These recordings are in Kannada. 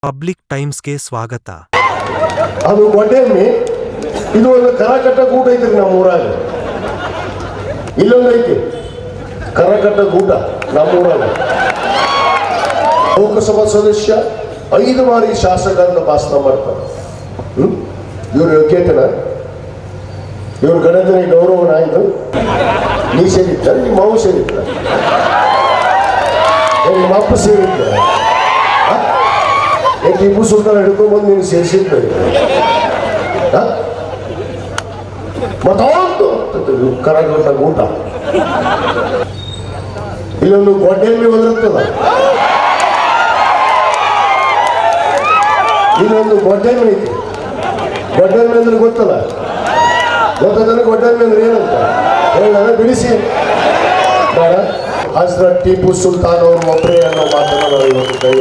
ಪಬ್ಲಿಕ್ ಟೈಮ್ಸ್ಗೆ ಸ್ವಾಗತ. ಅದು ಗೊಡ್ಡೆಮ್ಮಿ. ಇದು ಒಂದು ಕರಕಟ್ಟ ಗೂಟ ಐತ್ರಿ ನಮ್ಮ ಊರಾಗ. ಇಲ್ಲೊಂದು ಐತಿ ಕರಕಟ್ಟ ಗೂಟ ನಮ್ಮ ಊರಾಗ. ಲೋಕಸಭಾ ಸದಸ್ಯ 5 ಬಾರಿ ಶಾಸಕರನ್ನ ಭಾಷಣ ಮಾಡ್ತಾರೆ. ಇವ್ರ ಯೋಗ್ಯತೆನ, ಇವ್ರ ಗಣತನೆ ಗೌರವನ ಆಯ್ತು. ನೀ ಸೇರಿದ್ದ, ನಿಮ್ಮ ಮಾವು ಸೇರಿದ್ದ, ನಿಮ್ಮ ಅಪ್ಪ ಸೇರಿದ್ದ, ಟಿಪ್ಪು ಸುಲ್ತಾನ್ ಹಿಡ್ಕೊಂಡ್ಬಂದು ನೀನು ಸೇರಿಸಿದ್ದ. ಮತ್ತೊಂದು ಕರಗಟ್ಟ ಊಟ. ಇಲ್ಲೊಂದು ಗೊಡ್ಡೆಯಲ್ಲಿ ಒದರುತ್ತದ, ಇಲ್ಲೊಂದು ಗೊಡ್ಡೆಮ್ಮೆ ಐತಿ. ಗೊಡ್ಡೆಮ್ಮೆ ಅಂದ್ರೆ ಗೊತ್ತಲ್ಲ, ಗೊತ್ತದನ್ನ ಗೊಡ್ಡೆಮ್ಮೆ ಅಂದ್ರೆ ಏನಂತ ಹೇಳ ಬಿಡಿಸಿ ಬೇಡ. ಹಜರತ್ ಟಿಪ್ಪು ಸುಲ್ತಾನ್ ಅವರು ಒಬ್ಬರೇ ಅನ್ನೋ ಮಾತನ್ನು ನಾವು ಇವತ್ತು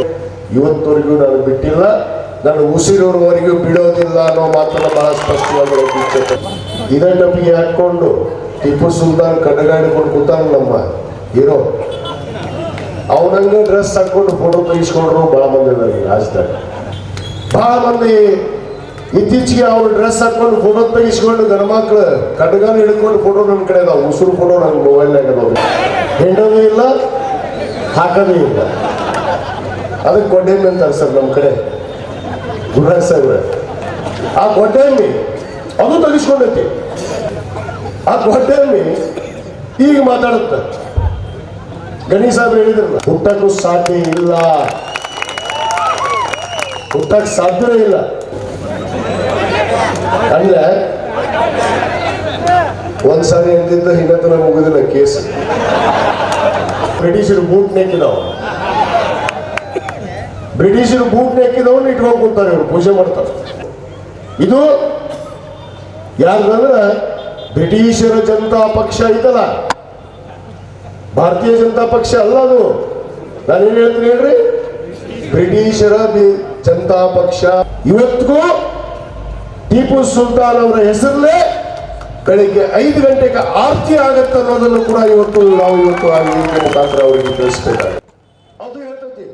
ಇವತ್ತವರೆಗೂ ನಾನು ಬಿಟ್ಟಿಲ್ಲ, ನಾನು ಉಸಿರೋವರೆಗೂ ಬಿಡೋದಿಲ್ಲ ಅನ್ನೋ ಮಾತನ್ನ ಬಹಳ ಸ್ಪಷ್ಟವಾಗಿ ಹೇಳಕ್ಕೆ. ಇದೇ ಟಪಿಗೆ ಹಾಕೊಂಡು ಟಿಪ್ಪು ಸುಲ್ತಾನ್ ಕಡ್ಡಗಾಡಿಕೊಂಡು ಕೂತಾನ ನಮ್ಮ ಹೀರೋ. ಅವನಂಗೆ ಡ್ರೆಸ್ ಹಾಕೊಂಡು ಫೋಟೋ ತೆಗಿಸ್ಕೊಂಡ್ರು ಬಹಳ ಮಂದಿ ನನಗೆ ರಾಜ್ಯದಾಗ. ಬಹಳ ಮಂದಿ ಇತ್ತೀಚೆಗೆ ಅವ್ರು ಡ್ರೆಸ್ ಹಾಕೊಂಡು ಫೋಟೋ ತೆಗಿಸ್ಕೊಂಡು ಗಂಡ ಮಕ್ಳು ಕಡ್ಗಾಲ ಹಿಡ್ಕೊಂಡು ಫೋಟೋ ನನ್ನ ಕಡೆ ಅದಾವ. ಉಸಿರು ಫೋಟೋ ನನ್ನ ಮೊಬೈಲ್ನಾಗ ಅದಾವ. ಹೆಂಡೋದೇ ಇಲ್ಲ, ಹಾಕೋದೇ ಇಲ್ಲ. ಅದಕ್ಕೆ ಗೊಡ್ಡೆಮ್ಮಿ ಅಂತಾರೆ ಸರ್ ನಮ್ಮ ಕಡೆ ಗುರುರಾಜ್ ಸಾಹೇಬ್ರ. ಆ ಗೊಡ್ಡೆಮ್ಮಿ ಅದು ತೆಗಿಸ್ಕೊಂಡೈತಿ. ಆ ಗೊಡ್ಡೆಮ್ಮಿ ಈಗ ಮಾತಾಡುತ್ತ. ಗಣೇಶ್ ಸಾಹೇಬ್ರು ಹೇಳಿದ್ರಲ್ಲ, ಹುಟ್ಟಕ್ಕೂ ಸಾಧ್ಯ ಇಲ್ಲ, ಹುಟ್ಟಕ್ಕೆ ಸಾಧ್ಯವೇ ಇಲ್ಲ ಅಂದ್ರೆ ಒಂದ್ಸಾರಿ ಎಂದಿದ್ದ ಹಿನ್ನತನ ಮುಗಿದಿಲ್ಲ ಕೇಸ್. ಬ್ರಿಟಿಷರು ಬೂಟ್ ನೆಕ್ಕಿದವು, ಬ್ರಿಟಿಷರು ಬೂಟ್ ನೆಕ್ಕಿದವನ್ನ ಇಟ್ಕೊಂಡು ಕೂತಾರೆ, ಇವರು ಪೂಜೆ ಮಾಡ್ತಾರೆ. ಇದು ಯಾರ್ದಂದ್ರೆ ಬ್ರಿಟಿಷರ ಜನತಾ ಪಕ್ಷ ಐತಲ್ಲ, ಭಾರತೀಯ ಜನತಾ ಪಕ್ಷ ಅಲ್ಲ ಅದು. ನಾನೇನು ಹೇಳ್ತೀನಿ ಹೇಳ್ರಿ, ಬ್ರಿಟಿಷರ ಜನತಾ ಪಕ್ಷ. ಇವತ್ತಿಗೂ ಟಿಪ್ಪು ಸುಲ್ತಾನ್ ಅವರ ಹೆಸರಲ್ಲೇ ಬೆಳಿಗ್ಗೆ 5 ಗಂಟೆಗೆ ಆರತಿ ಆಗತ್ತೆ ಅನ್ನೋದನ್ನು ಕೂಡ ಇವತ್ತು ನಾವು ಆ ವೇದಿಕೆ ಮುಖಾಂತರ ಅವರಿಗೆ ತಿಳಿಸ್ಬೇಕಾಗಿದೆ. ಅದು ಹೇಳ್ತೈತಿ.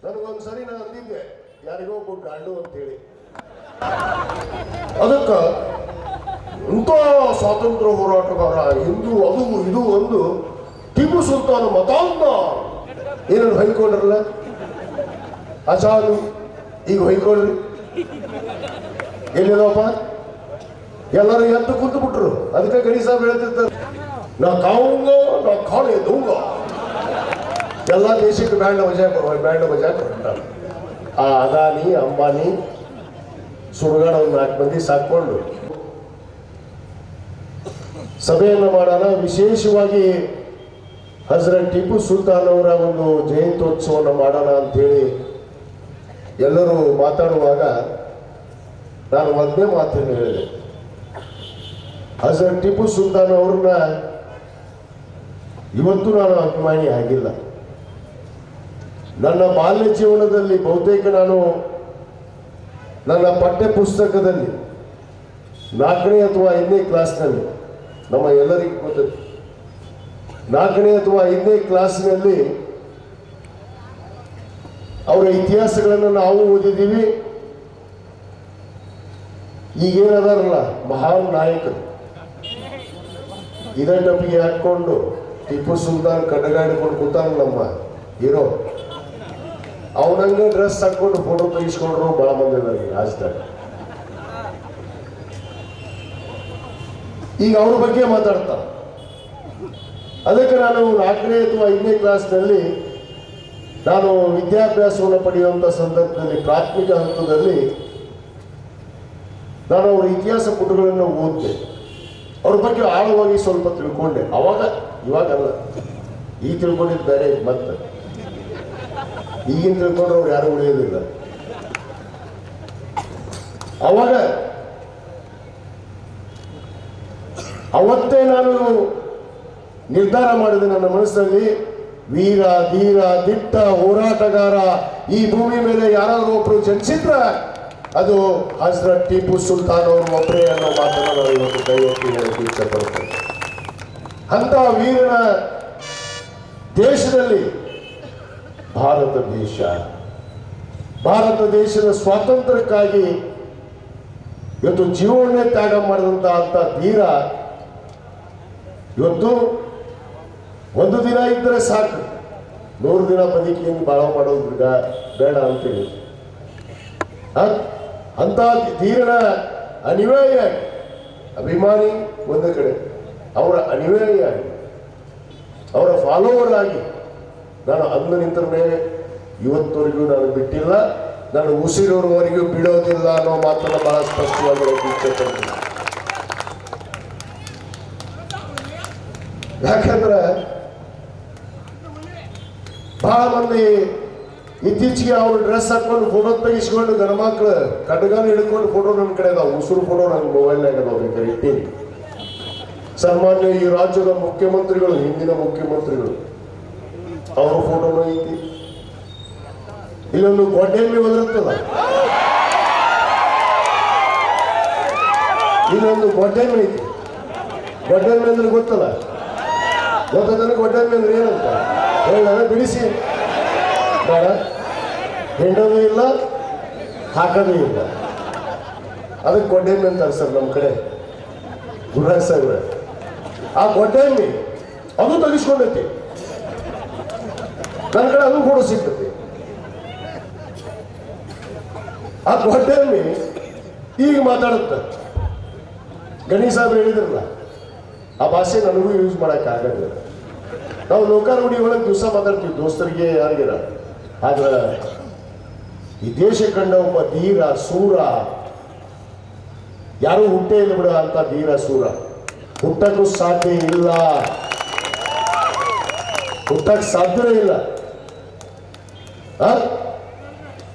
ನನಗೊಂದ್ಸರಿ ನಾನು ಅಂದಿದ್ದೆ, ಯಾರಿಗೋ ಒಬ್ಬ ಗಾಂಡು ಅಂತೇಳಿ. ಅದಕ್ಕ ಇಂಥ ಸ್ವಾತಂತ್ರ್ಯ ಹೋರಾಟಗಾರ ಹಿಂದೂ ಅದು ಇದು ಒಂದು ಟಿಪ್ಪು ಸುಲ್ತಾನ್ ಮತಾಂಧ ಏನನ್ನು ಹೊಯ್ಕೊಂಡ್ರಲ್ಲ ಅಚಾಲು. ಈಗ ಹೊಯ್ಕೊಳ್ರಿ, ಎಲ್ಲಿದವಪ್ಪ ಎಲ್ಲರೂ ಎದ್ದು ಕುಂತು ಬಿಟ್ರು. ಅದಕ್ಕೆ ಗಣೇಶ್ ಸಾಹೇಬ್ ಹೇಳ್ತಿರ್ತಾರೆ, ನಾ ಕಾವುಂಗ ನಾ ಖಾನೆ ದೂಂಗ. ಎಲ್ಲ ದೇಶಕ್ಕೆ ಬ್ಯಾಂಡ್ ಬಜಾ ಕೊಟ್ಟಾರ. ಆ ಅದಾನಿ ಅಂಬಾನಿ ಸುಡುಗಾಡ ಒಂದು 4 ಮಂದಿ ಸಾಕೊಂಡು ಸಭೆಯನ್ನು ಮಾಡೋಣ. ವಿಶೇಷವಾಗಿ ಹಜರತ್ ಟಿಪ್ಪು ಸುಲ್ತಾನ್ ಅವರ ಒಂದು ಜಯಂತ್ಯೋತ್ಸವವನ್ನು ಮಾಡೋಣ ಅಂತೇಳಿ ಎಲ್ಲರೂ ಮಾತಾಡುವಾಗ ನಾನು ಒಂದೇ ಮಾತನ್ನು ಹೇಳಿದೆ. ಹಜರತ್ ಟಿಪ್ಪು ಸುಲ್ತಾನ್ ಅವ್ರನ್ನ ಇವತ್ತು ನಾನು ಅಭಿಮಾನಿ ಆಗಿಲ್ಲ. ನನ್ನ ಬಾಲ್ಯ ಜೀವನದಲ್ಲಿ ಬಹುತೇಕ ನಾನು ನನ್ನ ಪಠ್ಯ ಪುಸ್ತಕದಲ್ಲಿ 4ನೇ ಅಥವಾ 5ನೇ ಕ್ಲಾಸ್ನಲ್ಲಿ, ನಮ್ಮ ಎಲ್ಲರಿಗೂ ಗೊತ್ತಿದೆ, 4ನೇ ಅಥವಾ 5ನೇ ಕ್ಲಾಸ್ನಲ್ಲಿ ಅವರ ಇತಿಹಾಸಗಳನ್ನು ನಾವು ಓದಿದ್ದೀವಿ. ಈಗೇನದಾರಲ್ಲ ಮಹಾನ್ ನಾಯಕರು, ಇದೇ ಟಪಿಗೆ ಹಾಕೊಂಡು ಟಿಪ್ಪು ಸುಲ್ತಾನ್ ಕಡ್ಡಗಾಡಿಕೊಂಡು ಕೂತಾನ ನಮ್ಮ ಹೀರೋ. ಅವನಂಗೆ ಡ್ರೆಸ್ ಹಾಕೊಂಡು ಫೋಟೋ ತೆಗಿಸ್ಕೊಂಡ್ರು ಬಹಳ ಮಂದಿ ನನಗೆ ರಾಜ್ಯದಾಗ. ಈಗ ಅವ್ರ ಬಗ್ಗೆ ಮಾತಾಡ್ತಾರೆ. ಅದಕ್ಕೆ ನಾನು 4ನೇ ಅಥವಾ 5ನೇ ಕ್ಲಾಸ್ನಲ್ಲಿ ನಾನು ವಿದ್ಯಾಭ್ಯಾಸವನ್ನು ಪಡೆಯುವಂಥ ಸಂದರ್ಭದಲ್ಲಿ ಪ್ರಾಥಮಿಕ ಹಂತದಲ್ಲಿ ನಾನು ಅವರ ಇತಿಹಾಸ ಪುಟಗಳನ್ನು ಓದಿದೆ. ಅವ್ರ ಬಗ್ಗೆ ಆಳವಾಗಿ ಸ್ವಲ್ಪ ತಿಳ್ಕೊಂಡೆ. ಅವಾಗ, ಇವಾಗಲ್ಲ, ಈಗ ತಿಳ್ಕೊಂಡಿದ್ದು ಬೇರೆ. ಮತ್ತೆ ಈಗಿನ ತಿಳ್ಕೊಂಡ್ರೆ ಅವ್ರು ಯಾರು ಉಳಿಯೋದಿಲ್ಲ. ಅವಾಗ ಅವತ್ತೇ ನಾನು ನಿರ್ಧಾರ ಮಾಡಿದೆ ನನ್ನ ಮನಸ್ಸಲ್ಲಿ, ವೀರ ಧೀರ ದಿಟ್ಟ ಹೋರಾಟಗಾರ ಈ ಭೂಮಿ ಮೇಲೆ ಯಾರಾದ್ರೂ ಒಬ್ರು ಜನಿಸಿದ್ರ ಅದು ಹಜರತ್ ಟಿಪ್ಪು ಸುಲ್ತಾನ್ ಅವರು ಒಬ್ಬರೇ ಅನ್ನೋ ಮಾತನ್ನು ನಾವು ಇವತ್ತು ಕೈ ಎತ್ತಿ ಹೇಳಕ್ಕೆ ಇಷ್ಟಪಡ್ತೇವೆ. ಅಂತ ವೀರನ ದೇಶದಲ್ಲಿ ಭಾರತ ದೇಶ ಭಾರತ ದೇಶದ ಸ್ವಾತಂತ್ರ್ಯಕ್ಕಾಗಿ ಇವತ್ತು ಜೀವವನ್ನೇ ತ್ಯಾಗ ಮಾಡಿದಂತ ಅಂತ ಧೀರ ಇವತ್ತು ಒಂದು ದಿನ ಇದ್ದರೆ ಸಾಕು, 100 ದಿನ ಬದುಕಿಯನ್ನು ಬಾಳ ಮಾಡೋದ್ರಿಂದ ಬೇಡ ಅಂತೇಳಿ ಅಂತ ಧೀರನ ಅನಿವಾರ್ಯಾಗಿ ಅಭಿಮಾನಿ ಒಂದು ಕಡೆ, ಅವರ ಅನಿವಾರ್ಯಾಗಿ ಅವರ ಫಾಲೋವರ್ ಆಗಿ ನಾನು ಅಂದು ನಿಂತರ ಮೇಲೆ ಇವತ್ತವರೆಗೂ ನಾನು ಬಿಟ್ಟಿಲ್ಲ, ನಾನು ಉಸಿರೋವರೆಗೂ ಬಿಡೋದಿಲ್ಲ ಅನ್ನೋ ಮಾತನ್ನು ಬಹಳ ಸ್ಪಷ್ಟವಾಗಿ ಇಚ್ಛೆ ಪಡ್ತೀನಿ. ಯಾಕಂದ್ರೆ ಬಹಳ ಮಂದಿ ಇತ್ತೀಚೆಗೆ ಅವ್ರು ಡ್ರೆಸ್ ಹಾಕೊಂಡು ಫೋಟೋ ತೆಗಿಸ್ಕೊಂಡು ಗಣಮಕ್ಳು ಕಡ್ಗಾನ ಹಿಡ್ಕೊಂಡು ಫೋಟೋ ನನ್ನ ಕಡೆ ಅದಾವ, ಉಸುರು ಫೋಟೋ ನನ್ನ ಮೊಬೈಲ್ನಾಗ ಅದಾವ, ಬೇಕಾದ್ರೆ ಇಟ್ಟೀನಿ. ಸಾಮಾನ್ಯ ಈ ರಾಜ್ಯದ ಮುಖ್ಯಮಂತ್ರಿಗಳು, ಹಿಂದಿನ ಮುಖ್ಯಮಂತ್ರಿಗಳು ಅವ್ರ ಫೋಟೋನು ಐತಿ. ಇಲ್ಲೊಂದು ಗೊಡ್ಡೆಯಲ್ಲಿ ಒದರುತ್ತದ, ಇಲ್ಲೊಂದು ಗೊಡ್ಡೆಮ್ಮೆ ಐತಿ. ಗೊಡ್ಡೆಮ್ಮೆ ಅಂದ್ರೆ ಗೊತ್ತಲ್ಲ, ಗೊತ್ತದ ಗೊಡ್ಡೆಮ್ಮೆ ಅಂದ್ರೆ ಏನಂತ ಹೇಳ ಬಿಡಿಸಿ ಬೇಡ, ಹೆಂಡೋದು ಇಲ್ಲ ಹಾಕೋದು ಇಲ್ಲ, ಅದಕ್ಕೆ ಗೊಡ್ಡೆಮ್ಮೆ ಅಂತಾರೆ ಸರ್ ನಮ್ಮ ಕಡೆ ಗುರುರಾಜ್. ಆ ಗೊಡ್ಡೆಮ್ಮೆ ಅದು ತೆಗಿಸ್ಕೊಂಡೈತಿ, ನನ್ನ ಕಡೆ ಅದು ಫೋಟೋ ಸಿಗ್ತೈತಿ. ಆ ಗೊಡ್ಡೆಮ್ಮೆ ಈಗ ಮಾತಾಡುತ್ತೆ. ಗಣೇಶ್ ಸಾಹೇಬ್ ಹೇಳಿದ್ರಲ್ಲ, ಆ ಭಾಷೆ ನನಗೂ ಯೂಸ್ ಮಾಡಕ್ಕೆ ಆಗಲ್ಲ. ನಾವು ಲೋಕಾರೂಢಿ ಒಳಗೆ ದಿವಸ ಮಾತಾಡ್ತೀವಿ ದೋಸ್ತರಿಗೆ ಯಾರಿಗಿರ. ಆದ್ರೆ ಈ ದೇಶ ಕಂಡ ಒಬ್ಬ ಧೀರ ಸೂರ ಯಾರು ಹುಟ್ಟೇ ಇಲ್ಲ ಬಿಡ ಅಂತ ಧೀರ ಸೂರ ಹುಟ್ಟಕ್ಕೂ ಸಾಧ್ಯ ಇಲ್ಲ, ಹುಟ್ಟಕ್ಕೆ ಸಾಧ್ಯವೇ ಇಲ್ಲ.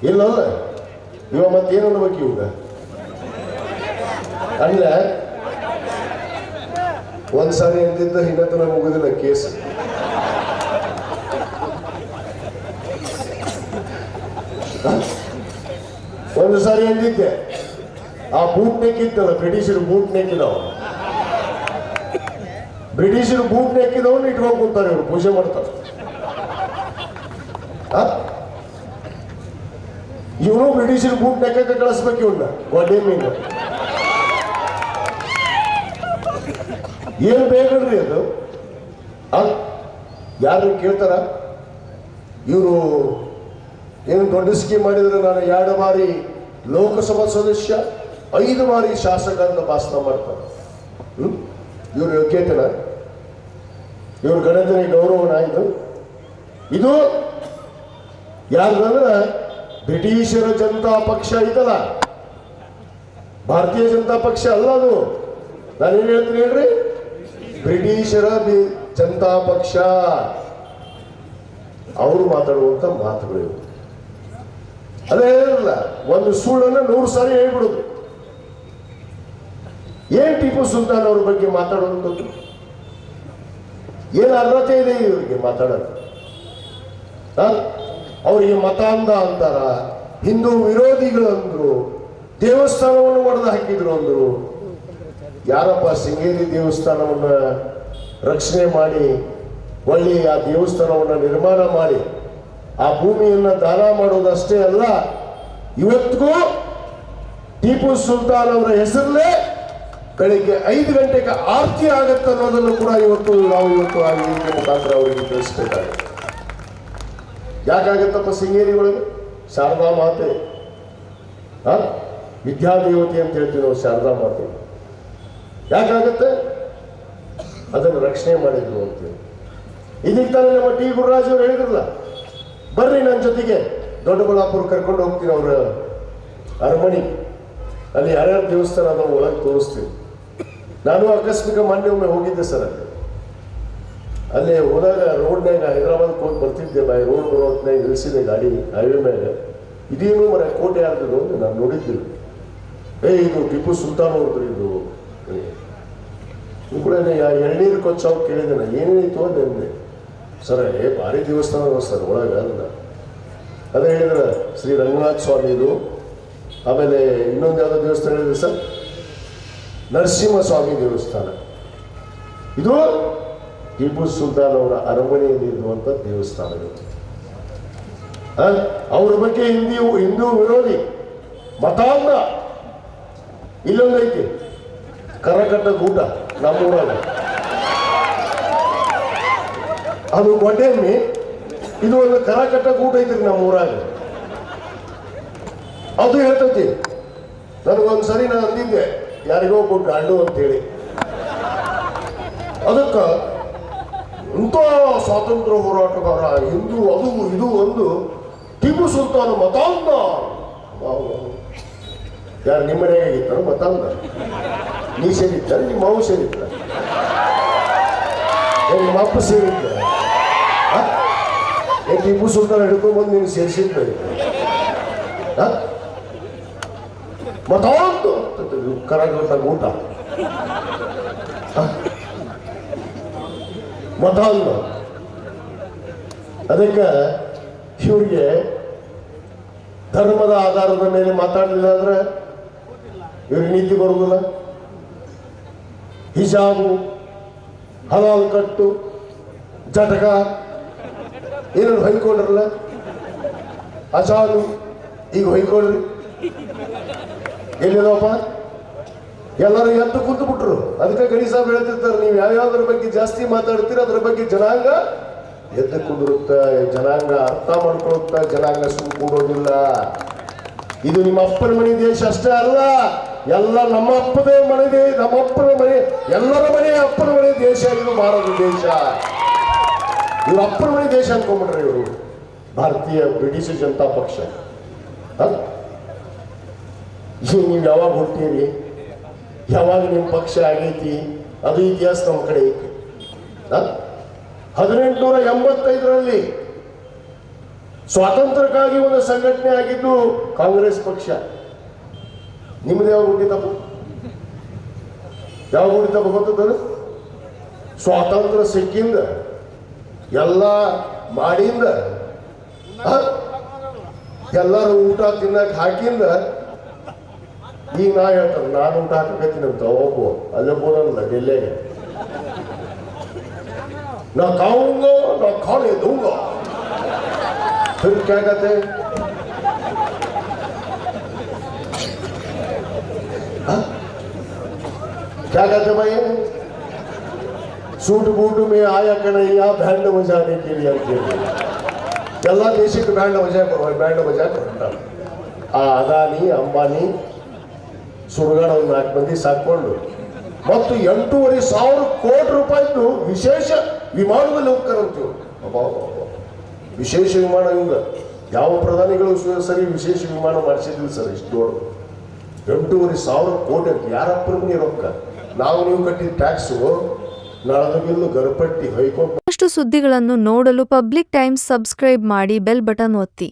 ಇಲ್ಲಲ್ಲ ಇವ ಮತ್ತೇನು ಅನ್ಬೇಕು ಇವಾಗ ಅಲ್ಲ. ಒಂದ್ಸಾರಿ ಎಂದಿದ್ದ ಇನ್ನತನ ಮುಗುದಿಲ್ಲ ಕೇಸ್. ಒಂದು ಸಾರಿ ಎಂದಿದ್ದೆ, ಆ ಬೂಟ್ ನೆಕ್ಕಿತ್ತಲ್ಲ, ಬ್ರಿಟಿಷರು ಬೂಟ್ ನೆಕ್ಕಿದವ, ಬ್ರಿಟಿಷರು ಬೂಟ್ ನೆಕ್ಕಿದವನ್ನ ಇಟ್ಕೊಂಡು ಕೂತಾರೆ, ಇವರು ಪೂಜೆ ಮಾಡ್ತಾರೆ. ಇವನು ಬ್ರಿಟಿಷರು ಬೂಟ್ ನೆಕ್ಕಕ್ಕೆ ಕಳಿಸ್ಬೇಕು ಇವನ್ನ ಒಡ್ಡೆ ಮೀನು. ಏನು ಬೇಕಲ್ರಿ ಅದು? ಯಾರು ಕೇಳ್ತಾರ? ಇವರು ಏನು ದೊಡ್ಡ ಸ್ಕೀಮ್ ಮಾಡಿದ್ರೆ ನಾನು 2 ಬಾರಿ ಲೋಕಸಭಾ ಸದಸ್ಯ, 5 ಬಾರಿ ಶಾಸಕ ಅಂತ ಭಾಷಣ ಮಾಡ್ತಾರೆ. ಇವ್ರ ಯೋಗ್ಯತೆನ, ಇವ್ರ ಗಣತಿಗೆ ಗೌರವನ ಇದು. ಇದು ಯಾರ್ದಂದ್ರೆ ಬ್ರಿಟಿಷರ ಜನತಾ ಪಕ್ಷ ಐತಲ್ಲ, ಭಾರತೀಯ ಜನತಾ ಪಕ್ಷ ಅಲ್ಲ ಅದು. ನಾನೇನು ಹೇಳ್ತೀನಿ ಹೇಳ್ರಿ, ಬ್ರಿಟಿಷರ ಜನತಾ ಪಕ್ಷ ಅವರು ಮಾತಾಡುವಂತ ಮಾತುಗಳು. ಅದೇ ಹೇಳಿರಲ್ಲ, ಒಂದು ಸುಳ್ಳನ್ನು 100 ಸಾರಿ ಹೇಳ್ಬಿಡುದು. ಏನ್ ಟಿಪ್ಪು ಸುಲ್ತಾನ್ ಅವ್ರ ಬಗ್ಗೆ ಮಾತಾಡುವಂಥದ್ದು? ಏನು ಅರ್ಹತೆ ಇದೆ ಇವರಿಗೆ ಮಾತಾಡೋದು? ಅವರಿಗೆ ಮತಾಂಧ ಅಂತಾರ, ಹಿಂದೂ ವಿರೋಧಿಗಳು ಅಂದ್ರು, ದೇವಸ್ಥಾನವನ್ನು ಒಡೆದು ಹಾಕಿದ್ರು ಅಂದ್ರು. ಯಾರಪ್ಪ ಶೃಂಗೇರಿ ದೇವಸ್ಥಾನವನ್ನ ರಕ್ಷಣೆ ಮಾಡಿ ಒಳ್ಳೆ ಆ ದೇವಸ್ಥಾನವನ್ನು ನಿರ್ಮಾಣ ಮಾಡಿ ಆ ಭೂಮಿಯನ್ನ ದಾನ ಮಾಡೋದಷ್ಟೇ ಅಲ್ಲ, ಇವತ್ತಿಗೂ ಟಿಪ್ಪು ಸುಲ್ತಾನ್ ಅವರ ಹೆಸರಲ್ಲೇ ಬೆಳಿಗ್ಗೆ 5 ಗಂಟೆಗೆ ಆರತಿ ಆಗತ್ತೆ ಅನ್ನೋದನ್ನು ಕೂಡ ನಾವು ಇವತ್ತು ಆ ವೇದಿಕೆ ಮುಖಾಂತರ ಅವರಿಗೆ ತಿಳಿಸ್ಬೇಕಾಗುತ್ತೆ. ಯಾಕಾಗತ್ತಪ್ಪ? ಶೃಂಗೇರಿ ಒಳಗೆ ಶಾರದಾ ಮಾತೆ, ವಿದ್ಯಾದೇವತೆ ಅಂತ ಹೇಳ್ತೀವಿ ನಾವು, ಶಾರದಾ ಮಾತೆ. ಯಾಕಾಗತ್ತೆ? ಅದನ್ನು ರಕ್ಷಣೆ ಮಾಡಿದ್ರು ಅಂತೇಳಿ. ಇದಕ್ಕೆ ತಾನೇ ನಮ್ಮ ಟಿ ಗುರುರಾಜ್ ಅವರು ಹೇಳಿದ್ರಲ್ಲ, ಬರ್ರಿ ನನ್ನ ಜೊತೆಗೆ ದೊಡ್ಡಬಳ್ಳಾಪುರ ಕರ್ಕೊಂಡು ಹೋಗ್ತೀನಿ ಅವರ ಅರಮನೆ, ಅಲ್ಲಿ ಯಾರ್ಯಾರು ದೇವಸ್ಥಾನ ಅದನ್ನು ಒಳಗೆ ತೋರಿಸ್ತೀವಿ. ನಾನು ಆಕಸ್ಮಿಕ ಮೊನ್ನೆ ಒಮ್ಮೆ ಹೋಗಿದ್ದೆ ಸರ್. ಅಲ್ಲಿ ಹೋದಾಗ ರೋಡ್ನಾಗ ಹೈದರಾಬಾದ್ ಹೋಗಿ ಬರ್ತಿದ್ದೆ, ಬೈ ರೋಡ್ ಬರೋ ಹೊತ್ತಿನಾಗ ನಿಲ್ಲಿಸಿದೆ ಗಾಡಿ ಹೈವೇ ಮೇಲೆ. ಇದೇನು ಮರ ಕೋಟೆ ಯಾರ್ದು ಅಂತ ನಾನು ನೋಡಿದ್ದೀನಿ. ಇದು ಟಿಪ್ಪು ಸುಲ್ತಾನ್ ಅವ್ರದ್ದು ಇದು ಕೂಡ ಎಳ್ನೀರು ಕೊಚ್ಚಾವ್ ಕೇಳಿದೆ ನಾನು, ಏನೇನಿತ್ತು ಅಂತ ಅಂದೆ. ಸರ್ ಭಾರಿ ದೇವಸ್ಥಾನ ಸರ್ ಒಳಗೆ ಅಲ್ಲ. ಅದೇ ಹೇಳಿದ್ರೆ ಶ್ರೀ ರಂಗನಾಥ ಸ್ವಾಮಿದು, ಆಮೇಲೆ ಇನ್ನೊಂದು ಯಾವುದೋ ದೇವಸ್ಥಾನ ಹೇಳಿದ್ರೆ ಸರ್, ನರಸಿಂಹಸ್ವಾಮಿ ದೇವಸ್ಥಾನ. ಇದು ಟಿಪ್ಪು ಸುಲ್ತಾನ್ ಅವರ ಅರಮನೆಯಲ್ಲಿ ಇರುವಂಥ ದೇವಸ್ಥಾನಗಳು. ಅವ್ರ ಬಗ್ಗೆ ಹಿಂದೂ ವಿರೋಧಿ ಮತಾಂಧ. ಇಲ್ಲೊಂದೈತಿ ಕರಕಟ್ಟ ಗೂಟ ನಮ್ಮೂರಾಗ, ಅದು ಗೊಡ್ಡೆಮ್ಮಿ, ಇದು ಒಂದು ಕರಕಟ್ಟ ಗೂಟ ಐತ್ರಿ ನಮ್ಮೂರಾಗ. ಅದು ಹೇಳ್ತೈತಿ. ನನಗೊಂದ್ಸರಿ ನಾನು ಅಂದಿದ್ದೆ ಯಾರಿಗೋ ಒಬ್ಬ ಗಂಡು ಅಂತೇಳಿ, ಅದಕ್ಕ ಇಂಥ ಸ್ವಾತಂತ್ರ್ಯ ಹೋರಾಟಗಾರ ಹಿಂದೂ ಅದು ಇದು ಒಂದು ಟಿಪ್ಪು ಸುಲ್ತಾನ ಮತಾಂಧ. ಯಾರು ನಿಮ್ಮ ಮನೆಗೆ ಆಗಿತ್ತಾರ ಮತಾಂಧ? ನೀ ಸೇರಿದ್ದ, ನಿಮ್ಮ ಅವು ಸೇರಿದ್ದ, ನಿಮ್ಮ ಅಪ್ಪ ಸೇರಿದ್ದ? ಟಿಪ್ಪು ಸುಲ್ತಾನ ಹಿಡ್ಕೊಂಡ್ಬಂದು ನೀನು ಸೇರಿಸಿದ್ದ ಮತಾಂಧ ಕರಗಟ್ಟ ಊಟ ಮತಾಂಧ. ಅದಕ್ಕೆ ಇವ್ರಿಗೆ ಧರ್ಮದ ಆಧಾರದ ಮೇಲೆ ಮಾತಾಡಲಿಲ್ಲ ಅಂದ್ರೆ ಇವ್ರಿಗೆ ನೀತಿ ಬರುವುದಿಲ್ಲ. ಹಿಜಾಬು, ಹಲಾಲ್ ಕಟ್ಟು, ಜಟಕ ಏನೇನು ಹೊಯ್ಕೊಂಡ್ರಲ್ಲ, ಅಜಾನು ಈಗ ಹೊಯ್ಕೊಳ್ರಿ. ಎಲ್ಲಿದವಪ್ಪ ಎಲ್ಲರೂ ಎದ್ದು ಕುಂತು ಬಿಟ್ರು. ಅದಕ್ಕೆ ಗಣೇಶ ಹೇಳ್ತಿರ್ತಾರೆ, ನೀವು ಯಾವ್ಯಾವ್ದ್ರ ಬಗ್ಗೆ ಜಾಸ್ತಿ ಮಾತಾಡ್ತೀರ ಅದ್ರ ಬಗ್ಗೆ ಜನಾಂಗ ಎದ್ದು ಕುಂದಿರುತ್ತೆ, ಜನಾಂಗ ಅರ್ಥ ಮಾಡ್ಕೊಳುತ್ತ, ಜನಾಂಗ ಸುಮ್ ಕೂಡೋದಿಲ್ಲ. ಇದು ನಿಮ್ಮ ಅಪ್ಪನ ಮನೆ ದೇಶ ಅಷ್ಟೇ ಅಲ್ಲ, ಎಲ್ಲ ನಮ್ಮ ಅಪ್ಪದೇ ಮನೆ, ನಮ್ಮ ಅಪ್ಪನ ಮನೆ, ಎಲ್ಲರ ಮನೆ ಅಪ್ಪನ ಮನೆ ದೇಶ. ಇದು ಭಾರತ ದೇಶ. ಇವ್ರು ಅಪ್ಪನ ಮನೆ ದೇಶ ಅನ್ಕೊಂಡ್ಬಿಟ್ರೆ ಇವರು ಭಾರತೀಯ ಬ್ರಿಟಿಷ್ ಜನತಾ ಪಕ್ಷ. ನೀವು ಯಾವಾಗ ಹುಡ್ತೀರಿ, ಯಾವಾಗ ನಿಮ್ಮ ಪಕ್ಷ ಆಗೈತಿ, ಅದು ಇತಿಹಾಸ ನಮ್ಮ ಕಡೆ ಐತಿ. 1885ರಲ್ಲಿ ಸ್ವಾತಂತ್ರ್ಯಕ್ಕಾಗಿ ಒಂದು ಸಂಘಟನೆ ಆಗಿದ್ದು ಕಾಂಗ್ರೆಸ್ ಪಕ್ಷ. ನಿಮ್ದು ಯಾವಾಗ ಹುಟ್ಟಿತಪ್ಪ? ಯಾವಾಗ ಹುಟ್ಟಿತಪ್ಪ ಗೊತ್ತದ? ಸ್ವಾತಂತ್ರ್ಯ ಸಿಕ್ಕಿಂದ ಎಲ್ಲ ಮಾಡಿಂದ, ಎಲ್ಲರೂ ಊಟ ತಿನ್ನಕ್ ಹಾಕಿಂದ. ಈಗ ನಾ ಹೇಳ್ತಾರೆ ನಾನು ಊಟ ಹಾಕಕತ್ತೀನಿ ಅಂತ ಒಬ್ಬ ಅಲ್ಲೇ ಬೋದಲ್ಲ ಡೆಲ್ಲಿಗೆ, ನಾ खाऊंगा ना खाने दूंगा, फिर क्या कहते हैं? क्या कहते भाई? सूट बूट में आया कन्हैया बैंड बजाने के लिए ಎಲ್ಲ ದೇಶಕ್ಕೆ ಬ್ಯಾಂಡ್ ಬಜಾ ಕೊಡ್ತಾರೆ. ಆ ಅದಾನಿ ಅಂಬಾನಿ ಸುಡುಗಾಡ ಒಂದು 4 ಮಂದಿ ಸಾಕೊಂಡು ಮತ್ತು 8,500 ಕೋಟಿ ರೂಪಾಯಿದ್ದು ವಿಶೇಷ ವಿಮಾನದಲ್ಲಿ ಹೋಗ್ತಾರಂತೀವಿ. ವಿಶೇಷ ವಿಮಾನ ಇವಂಗ ಯಾವ ಪ್ರಧಾನಿಗಳು ಸರಿ ವಿಶೇಷ ವಿಮಾನ ಮಾಡಿಸಿದ್ವಿ ಸರ್. ಇಷ್ಟು ದೊಡ್ಡ 8,500 ಕೋಟಿ ಅಂತ ಯಾರಪ್ಪರ ಮನೆ ರೊಕ್ಕ. ನಾವು ನೀವು ಕಟ್ಟಿದ ಟ್ಯಾಕ್ಸು ನಾಳದ ಬಿಲ್ಲು ಗರ್ಪಟ್ಟಿ ಹೊಯ್ಕೊಂಡು. ಸುದ್ದಿಗಳನ್ನು ನೋಡಲು ಪಬ್ಲಿಕ್ ಟೈಮ್ಸ್ ಸಬ್ಸ್ಕ್ರೈಬ್ ಮಾಡಿ, ಬೆಲ್ ಬಟನ್ ಒತ್ತಿ.